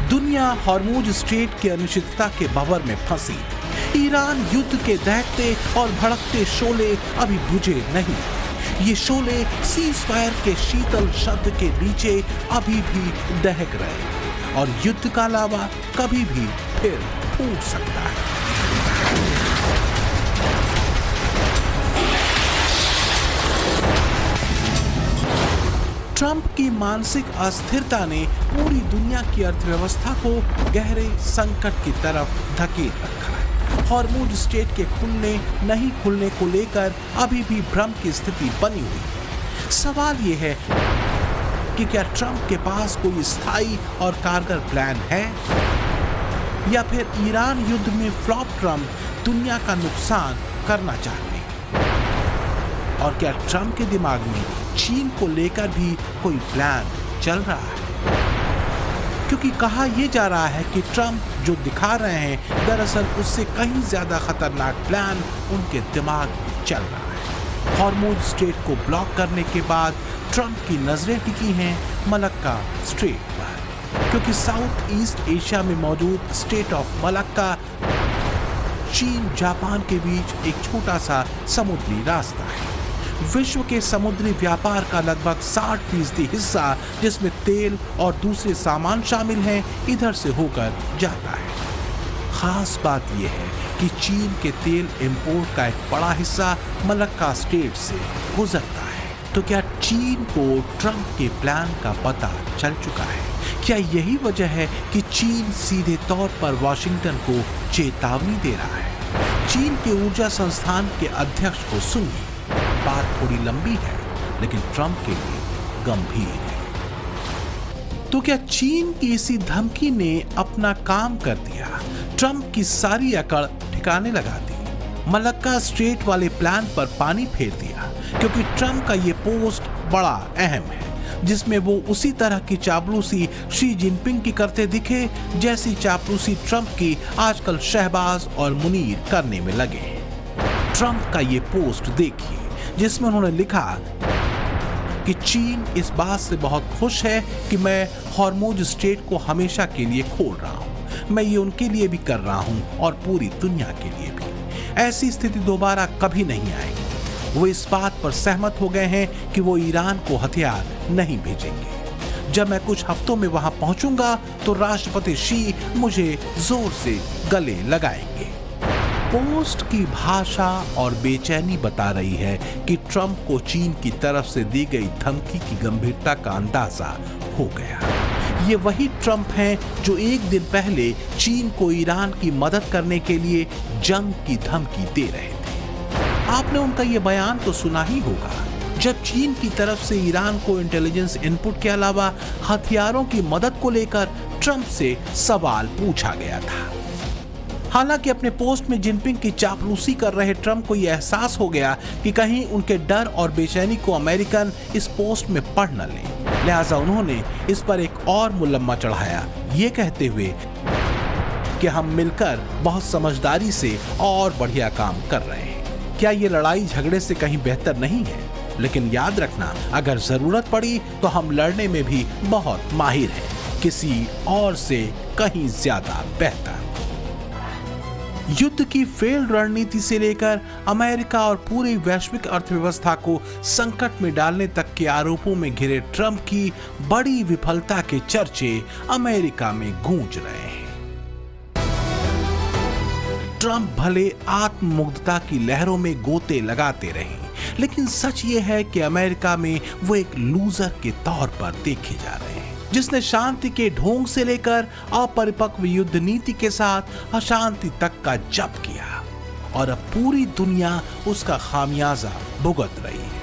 दुनिया Hormuz strait की अनिश्चितता के भंवर में फंसी। ईरान युद्ध के दहकते और भड़कते शोले अभी बुझे नहीं। ये शोले सीज़फायर के शीतल शब्द के नीचे अभी भी दहक रहे और युद्ध का लावा कभी भी फिर फूट सकता है। ट्रंप की मानसिक अस्थिरता ने पूरी दुनिया की अर्थव्यवस्था को गहरे संकट की तरफ धकेल रखा है। हॉर्मुज स्ट्रेट के खुलने नहीं खुलने को लेकर अभी भी भ्रम की स्थिति बनी हुई है। सवाल ये है कि क्या ट्रंप के पास कोई स्थायी और कारगर प्लान है, या फिर ईरान युद्ध में फ्लॉप ट्रंप दुनिया का नुकसान करना चाहते हैं। और क्या ट्रंप के दिमाग में चीन को लेकर भी कोई प्लान चल रहा है, क्योंकि कहा यह जा रहा है कि ट्रंप जो दिखा रहे हैं दरअसल उससे कहीं ज्यादा खतरनाक प्लान उनके दिमाग में चल रहा है। हॉर्मुज स्ट्रेट को ब्लॉक करने के बाद ट्रंप की नजरें टिकी हैं मलक्का स्ट्रेट पर, क्योंकि साउथ ईस्ट एशिया में मौजूद स्टेट ऑफ मलक्का चीन जापान के बीच एक छोटा सा समुद्री रास्ता है। विश्व के समुद्री व्यापार का लगभग 60% हिस्सा, जिसमें तेल और दूसरे सामान शामिल हैं, इधर से होकर जाता है। खास बात यह है कि चीन के तेल इंपोर्ट का एक बड़ा हिस्सा मलक्का स्टेट से गुजरता है। तो क्या चीन को ट्रंप के प्लान का पता चल चुका है? क्या यही वजह है कि चीन सीधे तौर पर वाशिंगटन को चेतावनी दे रहा है? चीन के ऊर्जा संस्थान के अध्यक्ष को सुनिए। बात थोड़ी लंबी है लेकिन ट्रंप के लिए गंभीर है। तो क्या चीन की इसी धमकी ने अपना काम कर दिया? ट्रंप की सारी अकड़ ठिकाने लगा दी, मलक्का स्ट्रेट वाले प्लान पर पानी फेर दिया, क्योंकि ट्रंप का ये पोस्ट बड़ा अहम है, जिसमें वो उसी तरह की चापलूसी शी जिनपिंग की करते दिखे जैसी चापलूसी ट्रंप की आजकल शहबाज और मुनीर करने में लगे। ट्रंप का ये पोस्ट देखिए, जिसमें उन्होंने लिखा कि चीन इस बात से बहुत खुश है कि मैं हॉर्मुज स्ट्रेट को हमेशा के लिए खोल रहा हूं। मैं ये उनके लिए भी कर रहा हूं और पूरी दुनिया के लिए भी। ऐसी स्थिति दोबारा कभी नहीं आएगी। वो इस बात पर सहमत हो गए हैं कि वो ईरान को हथियार नहीं भेजेंगे। जब मैं कुछ हफ्तों में वहां पहुंचूंगा तो राष्ट्रपति शी मुझे जोर से गले लगाएंगे। पोस्ट की भाषा और बेचैनी बता रही है कि ट्रंप को चीन की तरफ से दी गई धमकी की गंभीरता का अंदाजा हो गया। ये वही ट्रंप हैं जो एक दिन पहले चीन को ईरान की मदद करने के लिए जंग की धमकी दे रहे थे। आपने उनका ये बयान तो सुना ही होगा, जब चीन की तरफ से ईरान को इंटेलिजेंस इनपुट के अलावा हथियारों की मदद को लेकर ट्रंप से सवाल पूछा गया था। हालांकि अपने पोस्ट में जिनपिंग की चापलूसी कर रहे ट्रंप को यह एहसास हो गया कि कहीं उनके डर और बेचैनी को अमेरिकन इस पोस्ट में पढ़ न लें, लिहाजा उन्होंने इस पर एक और मुलम्मा चढ़ाया, ये कहते हुए कि हम मिलकर बहुत समझदारी से और बढ़िया काम कर रहे हैं। क्या ये लड़ाई झगड़े से कहीं बेहतर नहीं है? लेकिन याद रखना, अगर जरूरत पड़ी तो हम लड़ने में भी बहुत माहिर हैं, किसी और से कहीं ज्यादा बेहतर। युद्ध की फेल्ड रणनीति से लेकर अमेरिका और पूरी वैश्विक अर्थव्यवस्था को संकट में डालने तक के आरोपों में घिरे ट्रंप की बड़ी विफलता के चर्चे अमेरिका में गूंज रहे हैं। ट्रंप भले आत्ममुग्धता की लहरों में गोते लगाते रहे, लेकिन सच ये है कि अमेरिका में वो एक लूजर के तौर पर देखे जा रहे हैं, जिसने शांति के ढोंग से लेकर अपरिपक्व युद्ध नीति के साथ अशांति तक का जप किया और अब पूरी दुनिया उसका खामियाजा भुगत रही है।